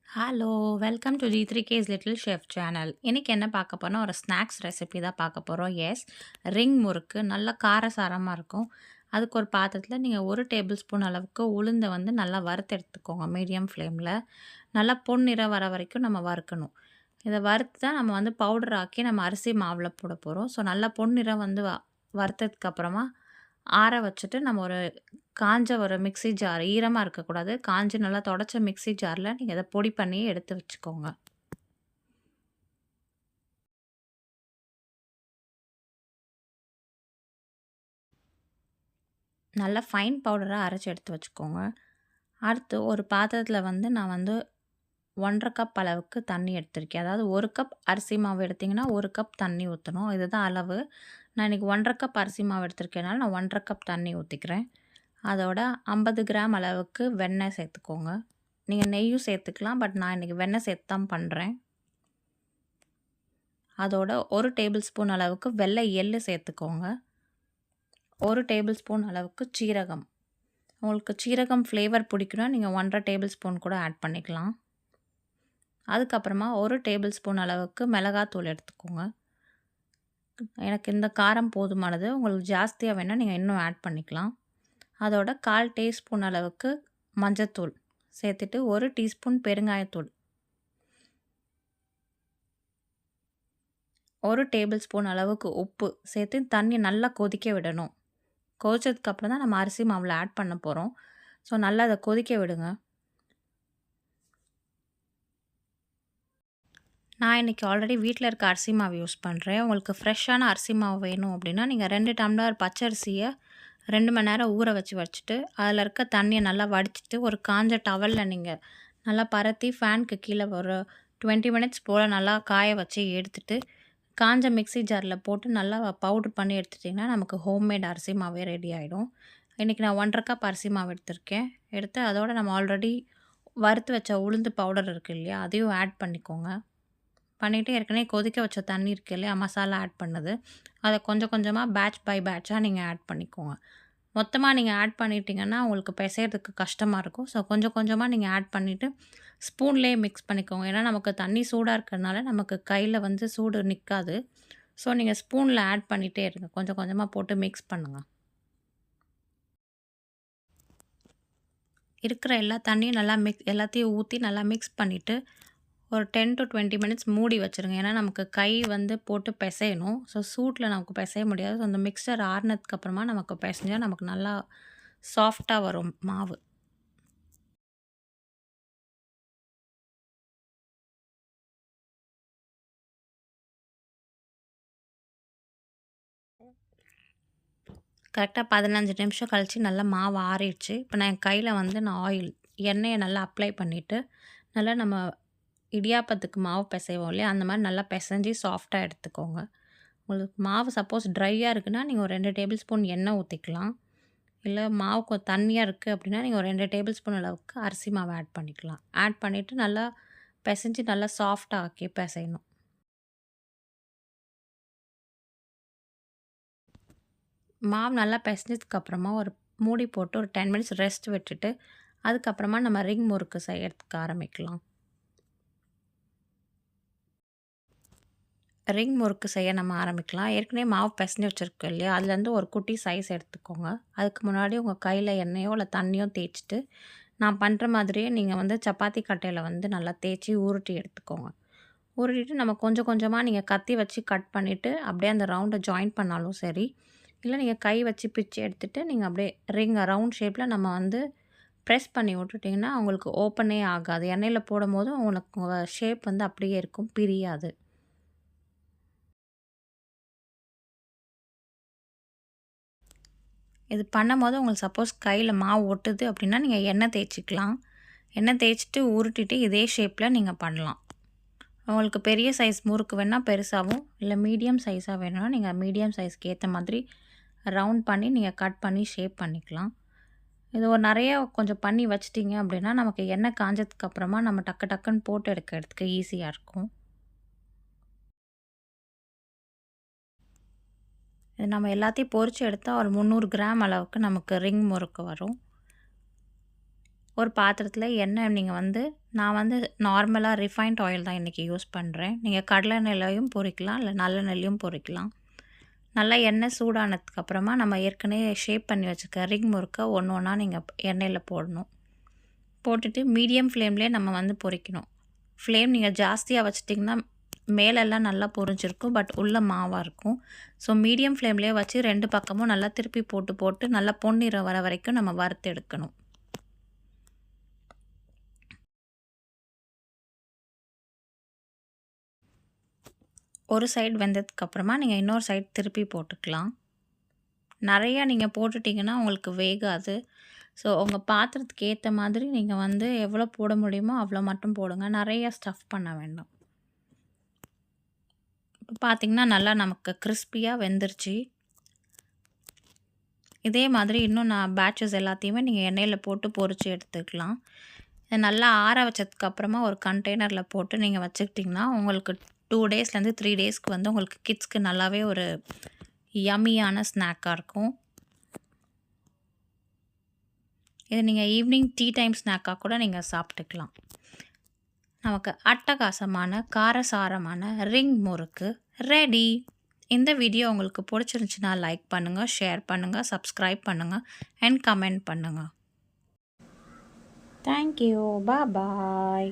Hello! Welcome to G3K's little chef channel. இன்னைக்கு என்ன பார்க்க போறோம்னா, ஒரு ஸ்நாக்ஸ் ரெசிபி தான் பார்க்க போறோம். எஸ், ரிங் முறுக்கு நல்லா காரசாரமா இருக்கும். அதுக்கு ஒரு பாத்திரத்தில நீங்க 1 டேபிள் ஸ்பூன் அளவுக்கு உளுந்த வந்து நல்லா வறுத்து எடுத்துக்கோங்க மீடியம் ஃப்ளேமில. நல்லா பொன்னிறம் வர வரைக்கும் நம்ம வறுக்கணும். இத வறுத்து தான் நம்ம வந்து பவுடர் ஆக்கி நம்ம அரிசி மாவுல போட போறோம். ஸோ நல்லா பொன்னிறம் வந்து வறுத்ததுக்கு அப்புறமா ஆற வச்சுட்டு நம்ம ஒரு காஞ்ச ஒரு மிக்ஸி ஜார் ஈரமா இருக்கக்கூடாது. காஞ்சு நல்லா தொடச்ச மிக்ஸி ஜார்ல நீங்க இத பொடி பண்ணி எடுத்து வச்சுக்கோங்க. நல்லா ஃபைன் பவுடரா அரைச்சு எடுத்து வச்சுக்கோங்க. அடுத்து ஒரு பாத்திரத்தில வந்து நான் வந்து 1 1/2 கப் அளவுக்கு தண்ணி எடுத்திருக்கேன். அதாவது 1 கப் அரிசி மாவு எடுத்தீங்கன்னா, 1 கப் தண்ணி ஊத்தணும். இதுதான் அளவு. நான் இன்னைக்கு 1 1/2 கப் அரிசி மாவு எடுத்திருக்கனால நான் 1 1/2 கப் தண்ணி ஊத்திக்கிறேன். அதோட 50 கிராம் அளவுக்கு வெண்ணெய் சேர்த்துக்கோங்க. நீங்க நெய்யும் சேர்த்துக்கலாம். பட் நான் இன்னைக்கு வெண்ணெய் சேர்த்து தான் பண்றேன். அதோட 1 டேபிள் ஸ்பூன் அளவுக்கு வெள்ளை எள்ளு சேர்த்துக்கோங்க. 1 டேபிள் ஸ்பூன் அளவுக்கு சீரகம். உங்களுக்கு சீரகம் ஃப்ளேவர் பிடிக்கும்னா நீங்க 1 1/2 டேபிள் ஸ்பூன் கூட ஆட் பண்ணிக்கலாம். அதுக்கப்புறமா 1 டேபிள் ஸ்பூன் அளவுக்கு மிளகாத்தூள் எடுத்துக்கோங்க. எனக்கு இந்த காரம் போதுமானது. உங்களுக்கு ஜாஸ்தியா வேணா நீங்க இன்னும் ஆட் பண்ணிக்கலாம். அதோட 1/4 டீஸ்பூன் அளவுக்கு மஞ்சத்தூள் சேர்த்துட்டு 1 டீஸ்பூன் பெருங்காயத்தூள், 1 டேபிள் ஸ்பூன் அளவுக்கு உப்பு சேர்த்து தண்ணி நல்லா கொதிக்க விடணும். கொதிச்சதுக்கப்புறம் தான் நம்ம அரிசி மாவுல ஆட் பண்ண போறோம். ஸோ நல்லா அத கொதிக்க விடுங்க. நான் இன்னைக்கு ஆல்ரெடி வீட்ல இருக்க அரிசி மாவு யூஸ் பண்றேன். உங்களுக்கு ஃப்ரெஷ்ஷான அரிசி மாவு வேணும் அப்படின்னா, நீங்க 2 டம்ளர் பச்சரிசிய 2 மணி நேரம் ஊற வச்சுட்டு, அதில இருக்க தண்ணிய நல்லா வடிச்சுட்டு, ஒரு காஞ்ச டவல்ல நீங்க நல்லா பரத்தி ஃபேனுக்கு கீழ ஒரு 20 மினிட்ஸ் போல நல்லா காய வச்சு எடுத்துட்டு, காஞ்ச மிக்ஸி ஜார்ல போட்டு நல்லா பவுடர் பண்ணி எடுத்துட்டிங்கன்னா, நமக்கு ஹோம்மேட் அரிசி மாவே ரெடி ஆயிடும். இன்னைக்கு நான் 1 1/2 கப் அரிசி மாவு எடுத்திருக்கேன். எடுத்து அதோட நம்ம ஆல்ரெடி வறுத்து வச்ச உளுந்து பவுடர் இருக்கு இல்லையா? அதையும் ஆட் பண்ணிக்கோங்க. பண்ணிவிட்டு ஏற்கனவே கொதிக்க வச்ச தண்ணி இருக்கு இல்லையா? மசாலா ஆட் பண்ணது. அத கொஞ்சம் கொஞ்சமா பேட்ச் பை பேட்ச்சா நீங்க ஆட் பண்ணிக்கோங்க. மொத்தமா நீங்க ஆட் பண்ணிட்டீங்கன்னா, உங்களுக்கு பெசையறதுக்கு கஷ்டமா இருக்கும். ஸோ கொஞ்சம் கொஞ்சமா நீங்க ஆட் பண்ணிட்டு, ஸ்பூன்லேயே மிக்ஸ் பண்ணிக்கோங்க. ஏன்னா, நமக்கு தண்ணி சூடா இருக்கிறனால நமக்கு கையில வந்து சூடு நிக்காது. ஸோ நீங்க ஸ்பூன்ல ஆட் பண்ணிட்டே இருங்க. கொஞ்சம் கொஞ்சமா போட்டு மிக்ஸ் பண்ணுங்க. இருக்கிற எல்லா தண்ணியும் நல்லா எல்லாத்தையும் ஊத்தி நல்லா மிக்ஸ் பண்ணிட்டு, ஒரு 10 to 20 மினிட்ஸ் மூடி வச்சுருங்க. ஏன்னா, நமக்கு கை வந்து போட்டு பெசையணும். ஸோ சூட்ல நமக்கு பெசைய முடியாது. ஸோ அந்த மிக்ஸ்சர் ஆறுனதுக்கு அப்புறமா நமக்கு பெசஞ்சா நமக்கு நல்லா சாஃப்ட்டா வரும் மாவு. கரெக்ட்டா 15 நிமிஷம் கழிச்சு நல்லா மாவு ஆறிடுச்சு. இப்போ நான் என் கையில வந்து எண்ணெய நல்லா அப்ளை பண்ணிட்டு, நல்லா நம்ம இடியாப்பத்துக்கு மாவு பெசைவோம் இல்லையா? அந்த மாரி நல்லா பெசஞ்சு சாஃப்ட்டா எடுத்துக்கோங்க. உங்களுக்கு மாவு சப்போஸ் ட்ரையா இருக்குன்னா, நீங்க ஒரு 2 டேபிள் ஸ்பூன் எண்ணெய் ஊத்திக்கலாம். இல்ல மாவு தண்ணியா இருக்கு அப்படின்னா, நீங்க ஒரு 2 டேபிள் ஸ்பூன் அளவுக்கு அரிசி மாவு ஆட் பண்ணிக்கலாம். ஆட் பண்ணிட்டு நல்லா பெசஞ்சு நல்லா சாஃப்ட்டா ஆக்கி பெசையணும். மாவு நல்லா பெசஞ்சதுக்கு அப்புறமா ஒரு மூடி போட்டு ஒரு 10 மினிட்ஸ் ரெஸ்ட் விட்டுட்டு, அதுக்கப்புறமா நம்ம ரிங் முறுக்கு செய்யறதுக்கு ஆரம்பிக்கலாம். ரிங் முறுக்கு செய்ய நம்ம ஆரம்பிக்கலாம். ஏற்கனவே மாவு பெசஞ்சு வச்சிருக்கோம் இல்லையா? அதுலேருந்து ஒரு குட்டி சைஸ் எடுத்துக்கோங்க. அதுக்கு முன்னாடி உங்க கையில எண்ணெயோ இல்ல தண்ணியோ தேய்ச்சுட்டு, நான் பண்ற மாதிரியே நீங்க வந்து சப்பாத்தி கட்டையில வந்து நல்லா தேய்ச்சி உருட்டி எடுத்துக்கோங்க. உருட்டிட்டு நம்ம கொஞ்சம் கொஞ்சமா நீங்க கத்தி வச்சு கட் பண்ணிட்டு, அப்படியே அந்த ரவுண்ட ஜாயின் பண்ணாலும் சரி, இல்ல நீங்க கை வச்சு பிச்சு எடுத்துட்டு, நீங்க அப்படியே ரவுண்ட் ஷேப்ல நம்ம வந்து பிரஸ் பண்ணி விட்டுட்டீங்கன்னா, உங்களுக்கு ஓப்பனே ஆகாது. எண்ணெயில போடும்போது உங்களுக்கு உங்க ஷேப் வந்து அப்படியே இருக்கும். பிரியாது. இது பண்ணும்போது உங்களுக்கு சப்போஸ் கையில மாவு ஒட்டுது அப்படின்னா, நீங்க எண்ணெய் தேய்ச்சிக்கலாம். எண்ணெய் தேய்ச்சுட்டு உருட்டிட்டு இதே ஷேப்ல நீங்க பண்ணலாம். உங்களுக்கு பெரிய சைஸ் முறுக்கு வேணா பெருசாவும், இல்ல மீடியம் சைஸா வேணும்னா, நீங்க மீடியம் சைஸ்க்கு ஏத்த மாதிரி ரவுண்ட் பண்ணி நீங்க கட் பண்ணி ஷேப் பண்ணிக்கலாம். இது ஒரு நெறைய கொஞ்சம் பண்ணி வச்சுட்டீங்க அப்படின்னா, நமக்கு எண்ணெய் காஞ்சதுக்கு அப்புறமா நம்ம டக்கு டக்குன்னு போட்டு எடுக்கிறதுக்கு ஈஸியா இருக்கும். இது நம்ம எல்லாத்தையும் பொரிச்சு எடுத்தா ஒரு 300 கிராம் அளவுக்கு நமக்கு ரிங் முறுக்கு வரும். ஒரு பாத்திரத்தில் எண்ணெய் நீங்கள் வந்து நான் வந்து நார்மலாக ரிஃபைண்ட் ஆயில் தான் இன்றைக்கி யூஸ் பண்ணுறேன். நீங்கள் கடலை எண்ணெயிலையும் பொரிக்கலாம், இல்லை நல்லெண்ணெயிலையும் பொரிக்கலாம். நல்லா எண்ணெய் சூடானதுக்கப்புறமா நம்ம ஏற்கனவே ஷேப் பண்ணி வச்சுருக்க ரிங் முறுக்க ஒன்று ஒன்றா நீங்கள் எண்ணெயில் போடணும். போட்டுட்டு மீடியம் ஃப்ளேம்லேயே நம்ம வந்து பொரிக்கணும். ஃப்ளேம் நீங்கள் ஜாஸ்தியாக வச்சிட்டிங்கன்னா மேலெல்லாம் நல்லா பொரிஞ்சிருக்கும், பட் உள்ளே மாவாக இருக்கும். ஸோ மீடியம் ஃப்ளேம்லேயே வச்சு 2 பக்கமும் நல்லா திருப்பி போட்டு நல்லா பொன்னிறம் வர வரைக்கும் நம்ம வறுத்து எடுக்கணும். ஒரு சைடு வெந்ததுக்கப்புறமா நீங்கள் இன்னொரு சைடு திருப்பி போட்டுக்கலாம். நிறையா நீங்கள் போட்டுட்டிங்கன்னா உங்களுக்கு வேகாது. ஸோ உங்கள் பாத்திரத்துக்கு ஏற்ற மாதிரி நீங்கள் வந்து எவ்வளோ போட முடியுமோ அவ்வளோ மட்டும் போடுங்க. நிறையா ஸ்டஃப் பண்ண வேண்டாம். இப்போ பார்த்திங்கன்னா நல்லா நமக்கு கிறிஸ்பியாக வெந்துருச்சு. இதே மாதிரி இன்னும் பேட்சஸ் எல்லாத்தையுமே நீங்கள் எண்ணெயில் போட்டு பொரித்து எடுத்துக்கலாம். இதை நல்லா ஆற வச்சதுக்கப்புறமா ஒரு கண்டெய்னரில் போட்டு நீங்கள் வச்சுக்கிட்டிங்கன்னா உங்களுக்கு 2 டேஸ்லேருந்து 3 டேஸ்க்கு வந்து உங்களுக்கு கிட்ஸ்க்கு நல்லாவே ஒரு யம்மியான ஸ்நாக்காக இருக்கும். இது நீங்கள் ஈவினிங் டீ டைம் ஸ்நாக்காக கூட நீங்கள் சாப்பிட்டுக்கலாம். நமக்கு அட்டகாசமான காரசாரமான ரிங் முறுக்கு ரெடி. இந்த வீடியோ உங்களுக்கு பிடிச்சிருந்துச்சுன்னா லைக் பண்ணுங்கள், ஷேர் பண்ணுங்கள், சப்ஸ்கிரைப் பண்ணுங்கள் அண்ட் கமெண்ட் பண்ணுங்கள். தேங்க்யூ. பாய்.